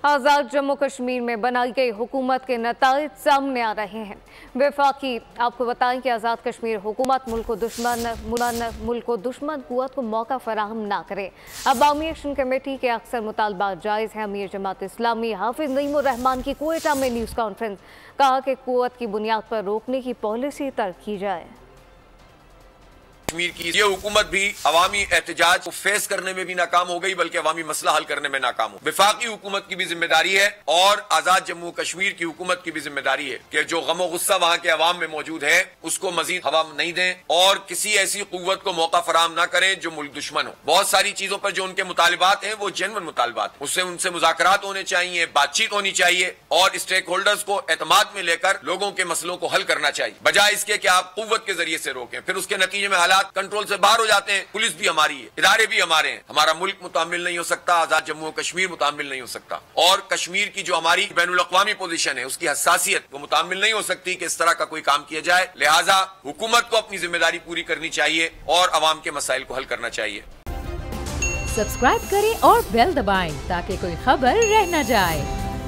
आज़ाद जम्मू कश्मीर में बनाई गई हुकूमत के नताइज सामने आ रहे हैं। वफाकी आपको बताएं कि आज़ाद कश्मीर हुकूमत मुल्क को दुश्मन कुव्वत को मौका फराहम ना करे। अवामी एक्शन कमेटी के अक्सर मुतालबात जायज़ है। अमीर जमात इस्लामी हाफिज नईमुर रहमान की कोयटा में न्यूज़ कॉन्फ्रेंस, कहा कि कुव्वत की बुनियाद पर रोकने की पॉलिसी तर्क की जाए। कश्मीर की ये हुकूमत भी अवामी एहतजाज को फेस करने में भी नाकाम हो गई, बल्कि अवामी मसला हल करने में नाकाम हो। वफाकी हुकूमत की भी जिम्मेदारी है और आजाद जम्मू कश्मीर की हुकूमत की भी जिम्मेदारी है कि जो गम गुस्सा वहाँ के अवाम में मौजूद है उसको मजीद हवा नहीं दें और किसी ऐसी कुव्वत को मौका फराम ना करें जो मुल्क दुश्मन हो। बहुत सारी चीजों पर जो उनके मुतालिबात हैं वो जेन्युइन मुतालिबात, उससे उनसे मुज़ाकरात होने चाहिए, बातचीत होनी चाहिए और स्टेक होल्डर्स को एतमाद में लेकर लोगों के मसलों को हल करना चाहिए, बजाय इसके कि आप कुव्वत के जरिए से रोकें। फिर उसके नतीजे में हालात कंट्रोल से बाहर हो जाते हैं। पुलिस भी हमारी है, इदारे भी हमारे हैं। हमारा मुल्क मुतामिल नहीं हो सकता, आजाद जम्मू कश्मीर मुतामिल नहीं हो सकता और कश्मीर की जो हमारी बैनुल अक़वामी पोजीशन है उसकी हसासियत वो मुतामिल नहीं हो सकती कि इस तरह का कोई काम किया जाए। लिहाजा हुकूमत को अपनी जिम्मेदारी पूरी करनी चाहिए और अवाम के मसाइल को हल करना चाहिए। सब्सक्राइब करें और बेल दबाएं ताकि कोई खबर रह न जाए।